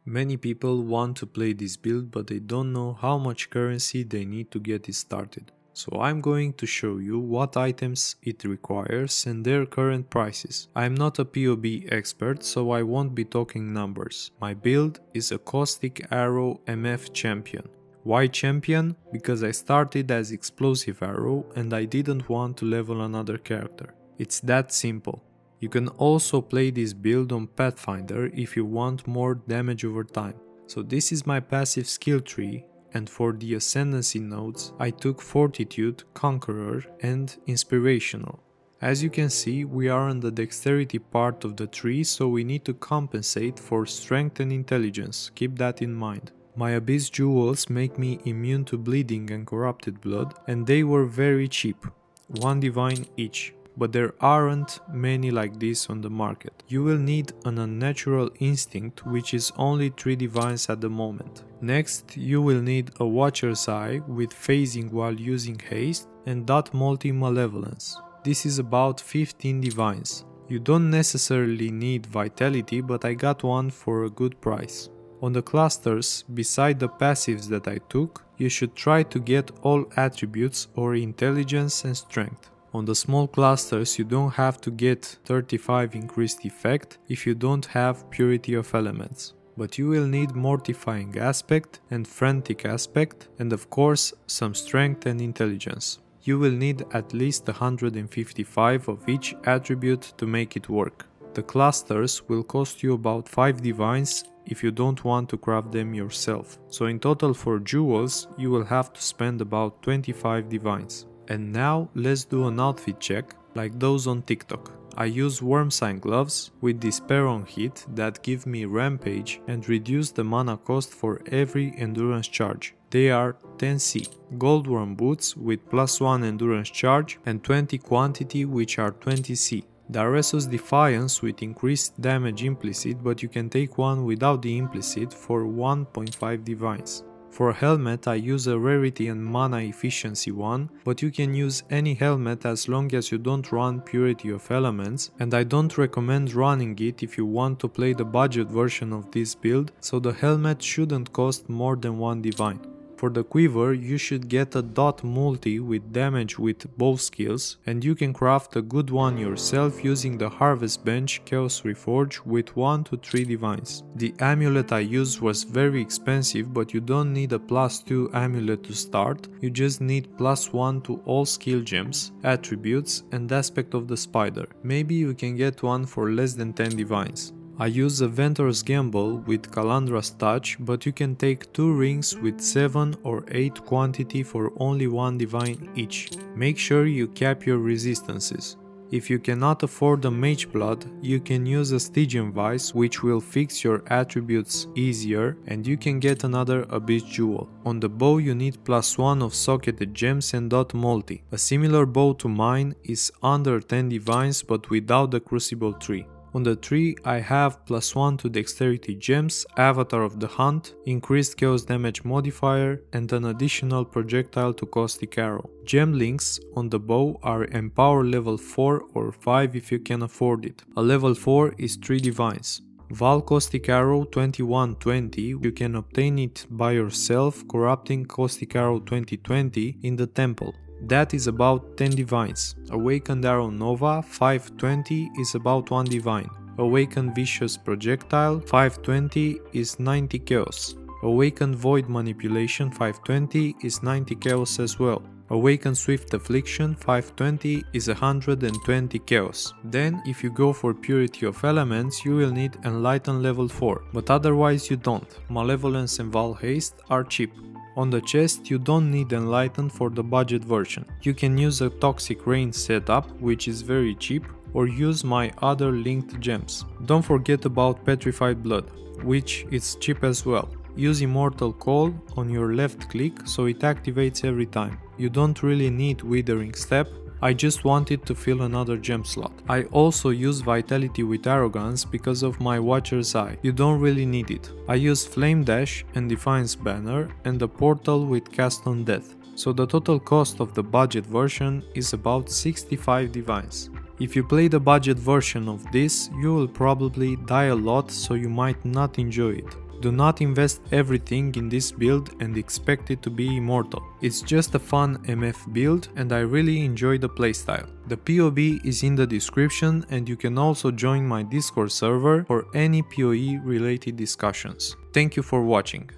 Many people want to play this build, but they don't know how much currency they need to get it started. So I'm going to show you what items it requires and their current prices. I'm not a PoE expert, so I won't be talking numbers. My build is a Caustic Arrow MF champion. Why champion? Because I started as Explosive Arrow and I didn't want to level another character. It's that simple. You can also play this build on Pathfinder if you want more damage over time. So this is my passive skill tree, and for the ascendancy nodes I took Fortitude, Conqueror and Inspirational. As you can see, we are on the dexterity part of the tree, so we need to compensate for strength and intelligence, keep that in mind. My Abyss jewels make me immune to bleeding and corrupted blood, and they were very cheap, 1 divine each. But there aren't many like this on the market. You will need an unnatural instinct, which is only 3 divines at the moment. Next, you will need a Watcher's Eye with phasing while using haste and dot multi malevolence. This is about 15 divines. You don't necessarily need vitality, but I got one for a good price. On the clusters, beside the passives that I took, you should try to get all attributes or intelligence and strength. On the small clusters you don't have to get 35 increased effect if you don't have Purity of Elements. But you will need Mortifying Aspect and Frantic Aspect and of course some strength and intelligence. You will need at least 155 of each attribute to make it work. The clusters will cost you about 5 divines if you don't want to craft them yourself. So in total for jewels you will have to spend about 25 divines. And now let's do an outfit check like those on TikTok. I use Worm Sign gloves with Despair on hit that give me Rampage and reduce the mana cost for every endurance charge. They are 10c. Goldworm boots with +1 endurance charge and 20 quantity, which are 20c. Daresus Defiance with increased damage implicit, but you can take one without the implicit for 1.5 divines. For helmet I use a rarity and mana efficiency one, but you can use any helmet as long as you don't run Purity of Elements, and I don't recommend running it if you want to play the budget version of this build, so the helmet shouldn't cost more than 1 divine. For the quiver you should get a dot multi with damage with both skills, and you can craft a good one yourself using the Harvest Bench Chaos Reforge with 1 to 3 divines. The amulet I used was very expensive, but you don't need a +2 amulet to start, you just need +1 to all skill gems, attributes and aspect of the spider. Maybe you can get one for less than 10 divines. I use a Ventor's Gamble with Calandra's Touch, but you can take 2 rings with 7 or 8 quantity for only 1 divine each. Make sure you cap your resistances. If you cannot afford a Mage Blood, you can use a Stygian Vice, which will fix your attributes easier, and you can get another Abyss Jewel. On the bow you need +1 of socketed gems and dot multi. A similar bow to mine is under 10 divines but without the Crucible tree. On the tree I have +1 to dexterity gems, Avatar of the Hunt, increased chaos damage modifier and an additional projectile to Caustic Arrow. Gem links on the bow are Empower level 4 or 5 if you can afford it. A level 4 is 3 divines. Val Caustic Arrow 2120, you can obtain it by yourself corrupting Caustic Arrow 2020 in the temple. That is about 10 divines. Awakened Arrow Nova 520 is about 1 divine. Awakened Vicious Projectile 520 is 90 chaos. Awakened Void Manipulation 520 is 90 chaos as well. Awakened Swift Affliction 520 is 120 chaos. Then if you go for Purity of Elements you will need Enlighten level 4, but otherwise you don't. Malevolence and Val Haste are cheap. On the chest you don't need Enlighten for the budget version. You can use a Toxic Rain setup, which is very cheap, or use my other linked gems. Don't forget about Petrified Blood, which is cheap as well. Use Immortal Call on your left click so it activates every time. You don't really need Withering Step, I just wanted to fill another gem slot. I also use Vitality with Arrogance because of my Watcher's Eye. You don't really need it. I use Flame Dash and Defiance Banner and the Portal with Cast on Death. So the total cost of the budget version is about 65 divines. If you play the budget version of this, you will probably die a lot, so you might not enjoy it. Do not invest everything in this build and expect it to be immortal. It's just a fun MF build and I really enjoy the playstyle. The POB is in the description and you can also join my Discord server for any PoE related discussions. Thank you for watching.